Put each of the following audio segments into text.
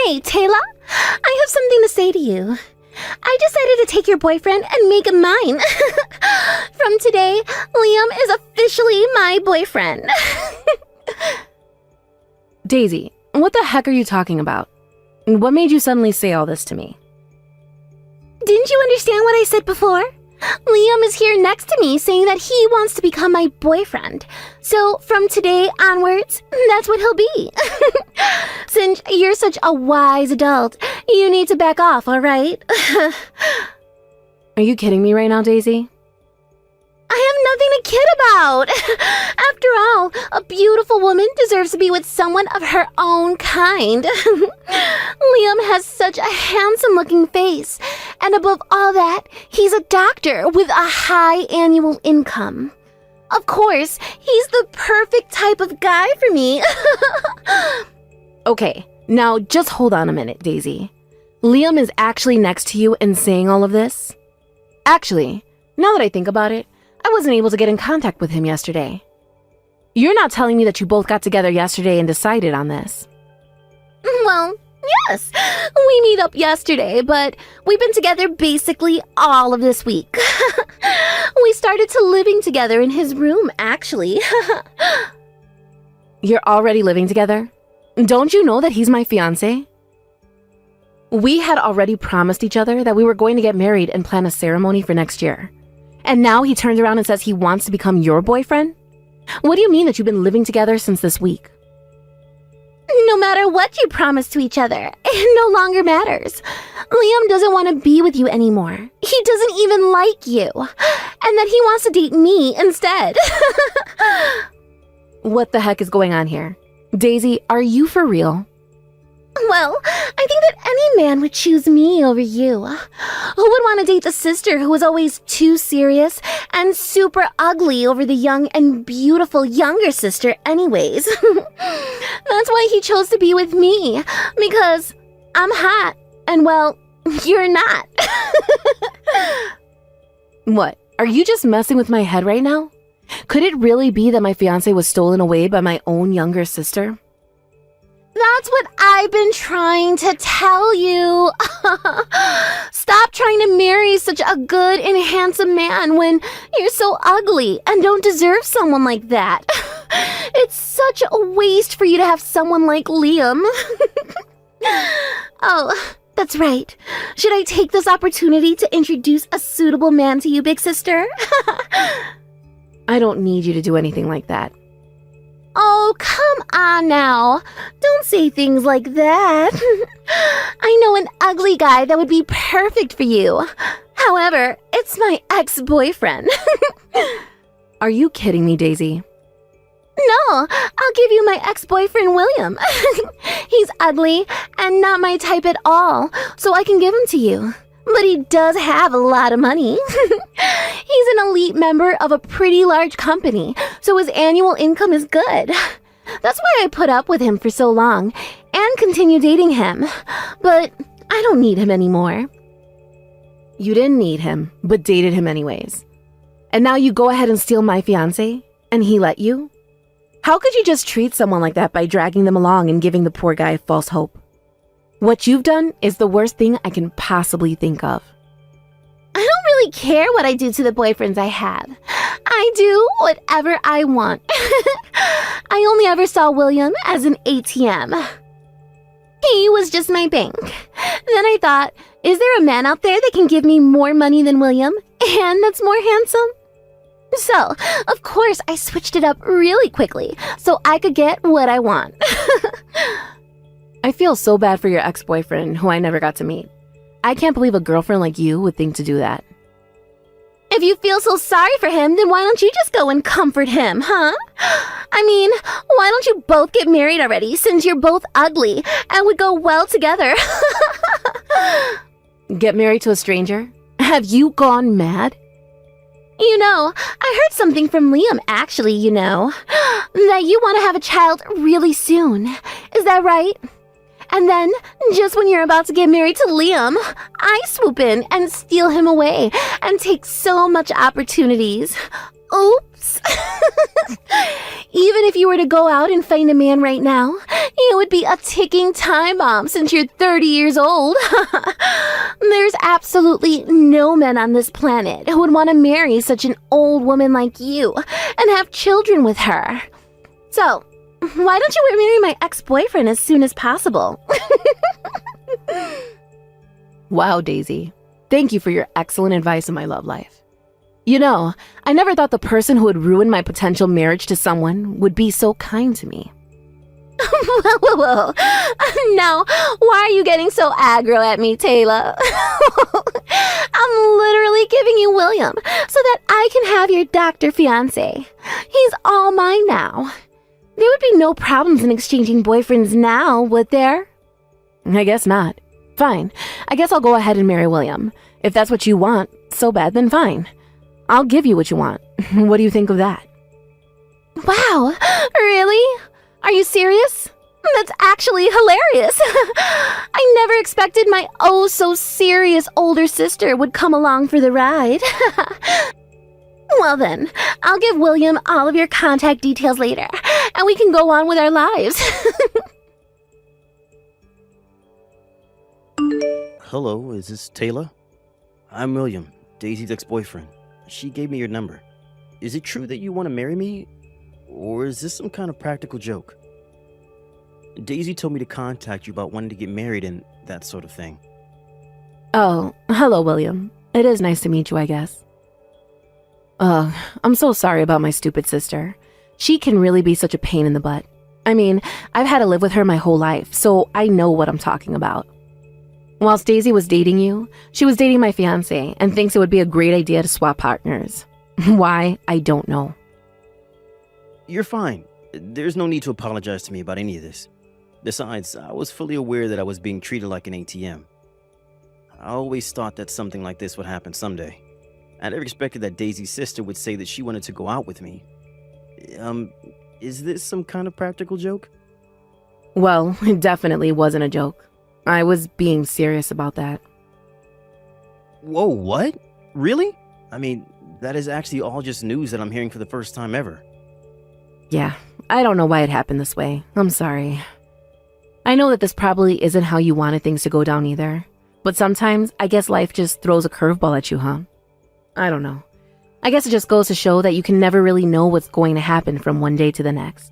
Hey, Taylor, I have something to say to you. I decided to take your boyfriend and make him mine. From today, Liam is officially my boyfriend. Daisy, what the heck are you talking about? What made you suddenly say all this to me? Didn't you understand what I said before? Liam is here next to me saying that he wants to become my boyfriend. So from today onwards, that's what he'll be. Since you're such a wise adult, you need to back off, all right? Are you kidding me right now, Daisy? I have nothing to kid about. After all, a beautiful woman deserves to be with someone of her own kind. Liam has such a handsome-looking face. And above all that, he's a doctor with a high annual income. Of course, he's the perfect type of guy for me. Okay, now just hold on a minute, Daisy. Liam is actually next to you and saying all of this? Actually, now that I think about it, I wasn't able to get in contact with him yesterday. You're not telling me that you both got together yesterday and decided on this. Well, yes, we meet up yesterday, but we've been together basically all of this week. We started to living together in his room, actually. You're already living together? Don't you know that he's my fiancé? We had already promised each other that we were going to get married and plan a ceremony for next year. And now he turns around and says he wants to become your boyfriend? What do you mean that you've been living together since this week? No matter what you promise to each other, it no longer matters. Liam doesn't want to be with you anymore. He doesn't even like you. And that he wants to date me instead. What the heck is going on here? Daisy, are you for real? Well, I think that any man would choose me over you. Who would want to date the sister who was always too serious and super ugly over the young and beautiful younger sister anyways? That's why he chose to be with me, because I'm hot and, well, you're not. What, are you just messing with my head right now? Could it really be that my fiancé was stolen away by my own younger sister? That's what I've been trying to tell you. Stop trying to marry such a good and handsome man when you're so ugly and don't deserve someone like that. It's such a waste for you to have someone like Liam. Oh, that's right. Should I take this opportunity to introduce a suitable man to you, big sister? I don't need you to do anything like that. Oh, come on now. Don't say things like that. I know an ugly guy that would be perfect for you. However, it's my ex-boyfriend. Are you kidding me, Daisy? No, I'll give you my ex-boyfriend, William. He's ugly and not my type at all, so I can give him to you. But he does have a lot of money. He's an elite member of a pretty large company, so his annual income is good. That's why I put up with him for so long and continue dating him. But I don't need him anymore. You didn't need him, but dated him anyways. And now you go ahead and steal my fiancé, and he let you? How could you just treat someone like that by dragging them along and giving the poor guy false hope? What you've done is the worst thing I can possibly think of. I don't really care what I do to the boyfriends I have. I do whatever I want. I only ever saw William as an ATM. He was just my bank. Then I thought, is there a man out there that can give me more money than William and that's more handsome? So, of course, I switched it up really quickly so I could get what I want. I feel so bad for your ex-boyfriend, who I never got to meet. I can't believe a girlfriend like you would think to do that. If you feel so sorry for him, then why don't you just go and comfort him, huh? I mean, why don't you both get married already, since you're both ugly and would go well together? Get married to a stranger? Have you gone mad? You know, I heard something from Liam, actually, that you want to have a child really soon. Is that right? And then, just when you're about to get married to Liam, I swoop in and steal him away and take so much opportunities. Oops. Even if you were to go out and find a man right now, it would be a ticking time bomb since you're 30 years old. There's absolutely no men on this planet who would want to marry such an old woman like you and have children with her. So, why don't you marry my ex-boyfriend as soon as possible? Wow, Daisy. Thank you for your excellent advice in my love life. You know, I never thought the person who would ruin my potential marriage to someone would be so kind to me. Whoa. Now, why are you getting so aggro at me, Taylor? I'm literally giving you William so that I can have your doctor fiancé. He's all mine now. There would be no problems in exchanging boyfriends now, would there? I guess not. Fine. I guess I'll go ahead and marry William. If that's what you want so bad, then fine. I'll give you what you want. What do you think of that? Wow, really? Are you serious? That's actually hilarious. I never expected my oh-so-serious older sister would come along for the ride. Well then, I'll give William all of your contact details later, and we can go on with our lives. Hello, is this Taylor? I'm William, Daisy's ex-boyfriend. She gave me your number. Is it true that you want to marry me? Or is this some kind of practical joke? Daisy told me to contact you about wanting to get married and that sort of thing. Oh, hello, William. It is nice to meet you, I guess. I'm so sorry about my stupid sister. She can really be such a pain in the butt. I mean, I've had to live with her my whole life, so I know what I'm talking about. Whilst Daisy was dating you, she was dating my fiancé and thinks it would be a great idea to swap partners. Why, I don't know. You're fine. There's no need to apologize to me about any of this. Besides, I was fully aware that I was being treated like an ATM. I always thought that something like this would happen someday. I never expected that Daisy's sister would say that she wanted to go out with me. Is this some kind of practical joke? Well, it definitely wasn't a joke. I was being serious about that. Whoa, what? Really? I mean, that is actually all just news that I'm hearing for the first time ever. Yeah, I don't know why it happened this way. I'm sorry. I know that this probably isn't how you wanted things to go down either. But sometimes, I guess life just throws a curveball at you, huh? I don't know. I guess it just goes to show that you can never really know what's going to happen from one day to the next.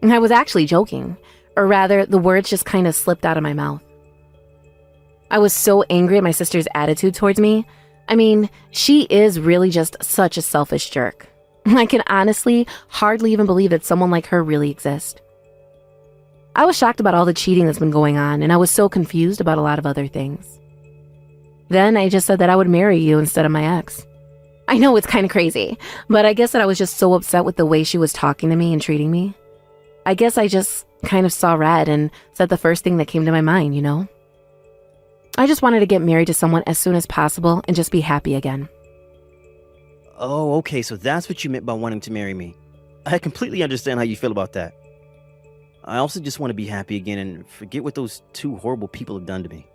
I was actually joking. Or rather, the words just kind of slipped out of my mouth. I was so angry at my sister's attitude towards me. I mean, she is really just such a selfish jerk. I can honestly hardly even believe that someone like her really exists. I was shocked about all the cheating that's been going on, and I was so confused about a lot of other things. Then I just said that I would marry you instead of my ex. I know it's kind of crazy, but I guess that I was just so upset with the way she was talking to me and treating me. I guess I just kind of saw red and said the first thing that came to my mind, you know? I just wanted to get married to someone as soon as possible and just be happy again. Oh, okay, so that's what you meant by wanting to marry me. I completely understand how you feel about that. I also just want to be happy again and forget what those two horrible people have done to me.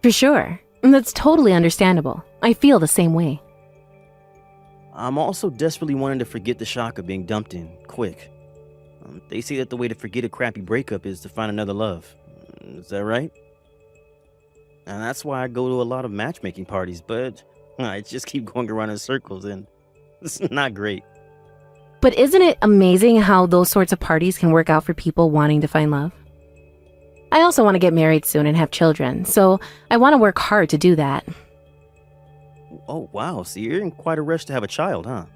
For sure. That's totally understandable. I feel the same way. I'm also desperately wanting to forget the shock of being dumped in, quick. They say that the way to forget a crappy breakup is to find another love. Is that right? And that's why I go to a lot of matchmaking parties, but I just keep going around in circles and it's not great. But isn't it amazing how those sorts of parties can work out for people wanting to find love? I also want to get married soon and have children, so I want to work hard to do that. Oh, wow. So you're in quite a rush to have a child, huh?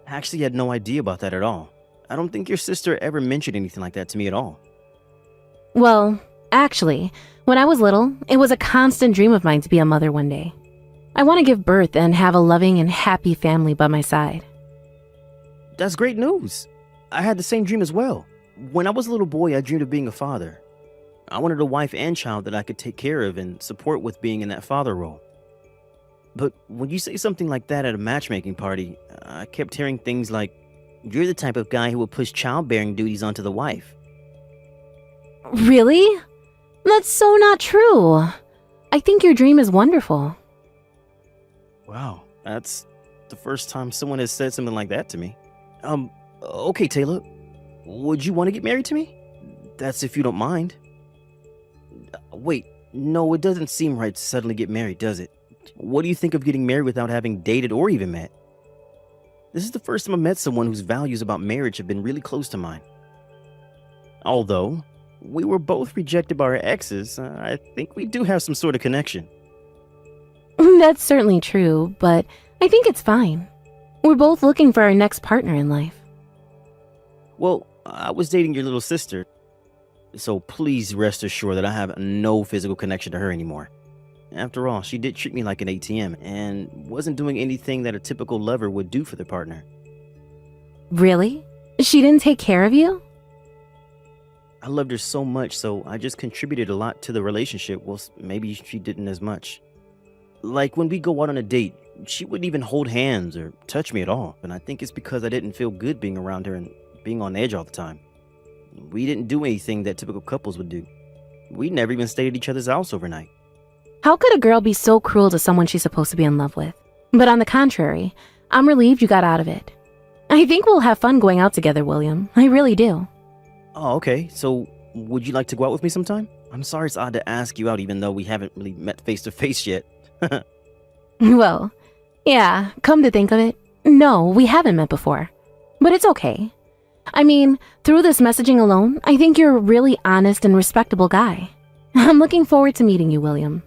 I actually had no idea about that at all. I don't think your sister ever mentioned anything like that to me at all. Well, actually, when I was little, it was a constant dream of mine to be a mother one day. I want to give birth and have a loving and happy family by my side. That's great news. I had the same dream as well. When I was a little boy, I dreamed of being a father. I wanted a wife and child that I could take care of and support with being in that father role. But when you say something like that at a matchmaking party, I kept hearing things like, "You're the type of guy who will push childbearing duties onto the wife." Really? That's so not true. I think your dream is wonderful. Wow, that's the first time someone has said something like that to me. Okay, Taylor. Would you want to get married to me? That's if you don't mind. Wait, no, it doesn't seem right to suddenly get married, does it? What do you think of getting married without having dated or even met? This is the first time I met someone whose values about marriage have been really close to mine. Although we were both rejected by our exes, I think we do have some sort of connection. That's certainly true, but I think it's fine. We're both looking for our next partner in life. Well, I was dating your little sister, so please rest assured that I have no physical connection to her anymore. After all, she did treat me like an ATM and wasn't doing anything that a typical lover would do for their partner. Really? She didn't take care of you? I loved her so much, so I just contributed a lot to the relationship, while maybe she didn't as much. Like when we go out on a date, she wouldn't even hold hands or touch me at all, and I think it's because I didn't feel good being around her and being on edge all the time. We didn't do anything that typical couples would do. We never even stayed at each other's house overnight. How could a girl be so cruel to someone she's supposed to be in love with? But on the contrary, I'm relieved you got out of it. I think we'll have fun going out together, William. I really do. Oh, okay. So, would you like to go out with me sometime? I'm sorry it's odd to ask you out even though we haven't really met face to face yet. Well, yeah, come to think of it, no, we haven't met before. But it's okay. I mean, through this messaging alone, I think you're a really honest and respectable guy. I'm looking forward to meeting you, William.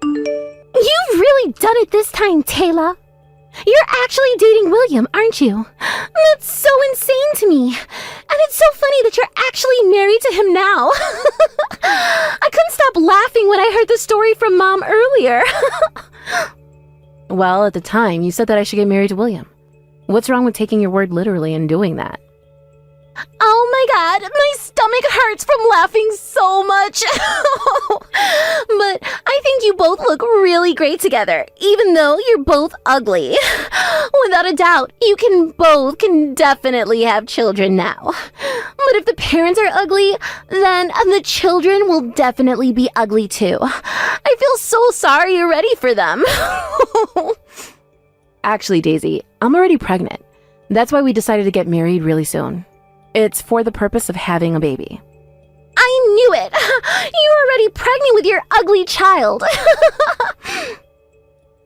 You've really done it this time, Taylor. You're actually dating William, aren't you? That's so insane to me. And it's so funny that you're actually married to him now. I couldn't stop laughing when I heard the story from Mom earlier. Well, at the time, you said that I should get married to William. What's wrong with taking your word literally and doing that? Oh my god, my stomach hurts from laughing so much. But I think you both look really great together, even though you're both ugly. Without a doubt, you can definitely have children now. But if the parents are ugly, then the children will definitely be ugly too. I feel so sorry already for them. Actually, Daisy, I'm already pregnant. That's why we decided to get married really soon. It's for the purpose of having a baby. I knew it! You're already pregnant with your ugly child!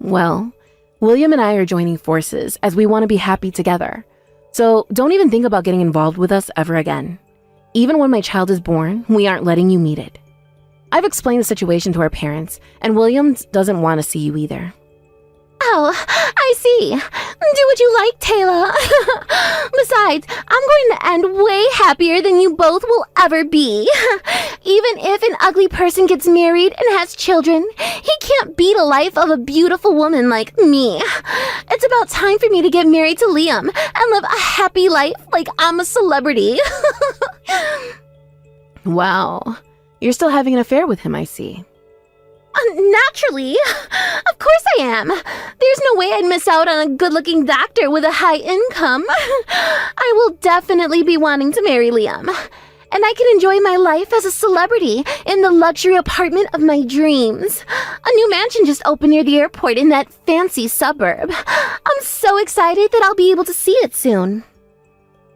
Well, William and I are joining forces as we want to be happy together. So don't even think about getting involved with us ever again. Even when my child is born, we aren't letting you meet it. I've explained the situation to our parents, and William doesn't want to see you either. Oh, I see. Do what you like, Taylor. Besides, I'm going to end way happier than you both will ever be. Even if an ugly person gets married and has children, he can't beat a life of a beautiful woman like me. It's about time for me to get married to Liam and live a happy life like I'm a celebrity. Wow. You're still having an affair with him, I see. Naturally. Of course I am. There's no way I'd miss out on a good-looking doctor with a high income. I will definitely be wanting to marry Liam. And I can enjoy my life as a celebrity in the luxury apartment of my dreams. A new mansion just opened near the airport in that fancy suburb. I'm so excited that I'll be able to see it soon.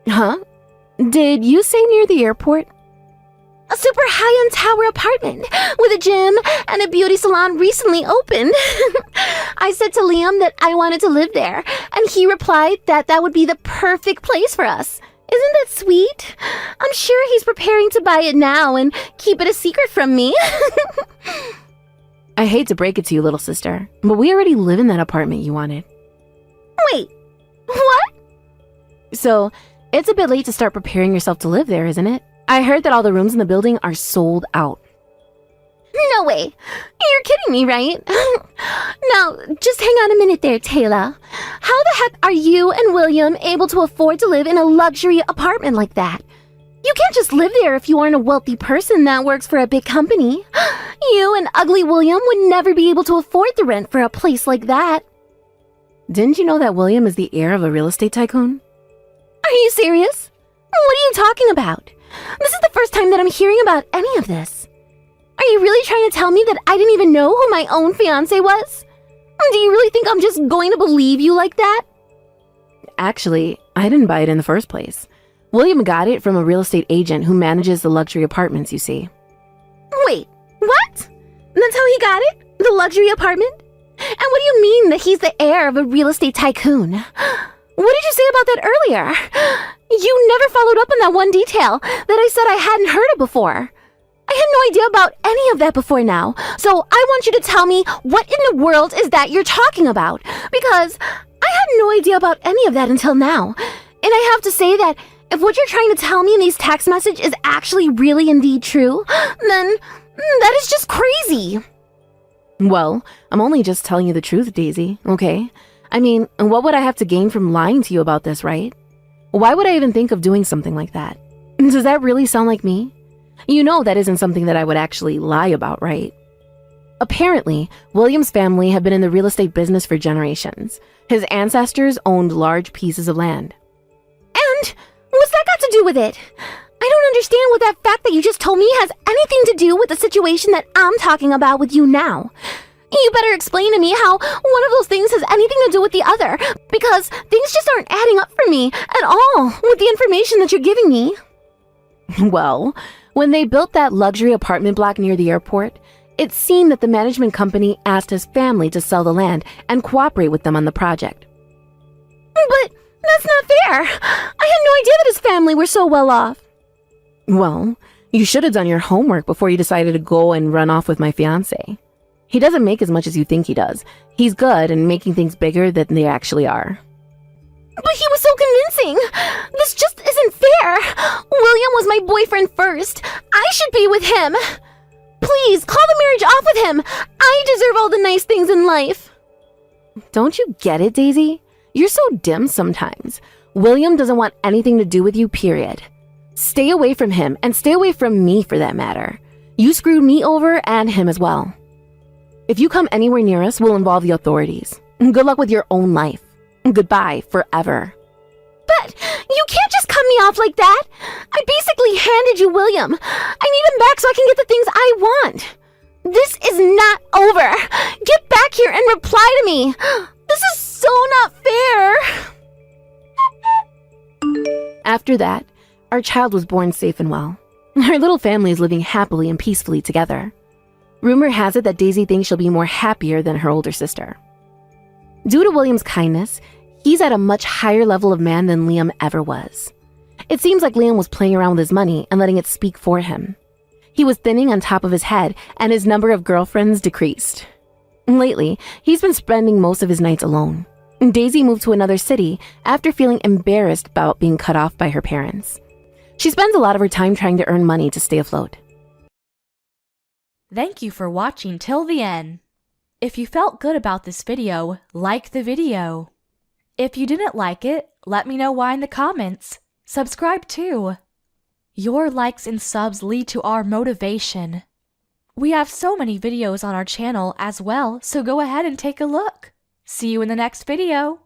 Huh? Did you say near the airport? A super high-end tower apartment with a gym and a beauty salon recently opened. I said to Liam that I wanted to live there, and he replied that that would be the perfect place for us. Isn't that sweet? I'm sure he's preparing to buy it now and keep it a secret from me. I hate to break it to you, little sister, but we already live in that apartment you wanted. Wait, what? So, it's a bit late to start preparing yourself to live there, isn't it? I heard that all the rooms in the building are sold out. No way. You're kidding me, right? Now, just hang on a minute there, Taylor. How the heck are you and William able to afford to live in a luxury apartment like that? You can't just live there if you aren't a wealthy person that works for a big company. You and ugly William would never be able to afford the rent for a place like that. Didn't you know that William is the heir of a real estate tycoon? Are you serious? What are you talking about? This is the first time that I'm hearing about any of this. Are you really trying to tell me that I didn't even know who my own fiancé was? Do you really think I'm just going to believe you like that? Actually, I didn't buy it in the first place. William got it from a real estate agent who manages the luxury apartments, you see. Wait, what? That's how he got it? The luxury apartment? And what do you mean that he's the heir of a real estate tycoon? What did you say about that earlier? You never followed up on that one detail that I said I hadn't heard of before. I had no idea about any of that before now, so I want you to tell me what in the world is that you're talking about, because I had no idea about any of that until now. And I have to say that if what you're trying to tell me in these text messages is actually really indeed true, then that is just crazy. Well, I'm only just telling you the truth, Daisy, okay? I mean, what would I have to gain from lying to you about this, right? Why would I even think of doing something like that? Does that really sound like me? You know that isn't something that I would actually lie about, right? Apparently, William's family have been in the real estate business for generations. His ancestors owned large pieces of land. And what's that got to do with it? I don't understand what that fact that you just told me has anything to do with the situation that I'm talking about with you now. You better explain to me how one of those things has anything to do with the other, because things just aren't adding up for me at all with the information that you're giving me. Well, when they built that luxury apartment block near the airport, it seemed that the management company asked his family to sell the land and cooperate with them on the project. But that's not fair. I had no idea that his family were so well off. Well, you should have done your homework before you decided to go and run off with my fiancé. He doesn't make as much as you think he does. He's good and making things bigger than they actually are. But he was so convincing. This just isn't fair. William was my boyfriend first. I should be with him. Please, call the marriage off with him. I deserve all the nice things in life. Don't you get it, Daisy? You're so dim sometimes. William doesn't want anything to do with you, period. Stay away from him and stay away from me for that matter. You screwed me over and him as well. If you come anywhere near us, we'll involve the authorities. Good luck with your own life. Goodbye forever. But you can't just cut me off like that. I basically handed you William. I need him back so I can get the things I want. This is not over. Get back here and reply to me. This is so not fair. After that, our child was born safe and well. Our little family is living happily and peacefully together. Rumor has it that Daisy thinks she'll be more happier than her older sister. Due to William's kindness, he's at a much higher level of man than Liam ever was. It seems like Liam was playing around with his money and letting it speak for him. He was thinning on top of his head, and his number of girlfriends decreased. Lately, he's been spending most of his nights alone. Daisy moved to another city after feeling embarrassed about being cut off by her parents. She spends a lot of her time trying to earn money to stay afloat. Thank you for watching till the end. If you felt good about this video, like the video. If you didn't like it, let me know why in the comments. Subscribe too. Your likes and subs lead to our motivation. We have so many videos on our channel as well, so go ahead and take a look. See you in the next video.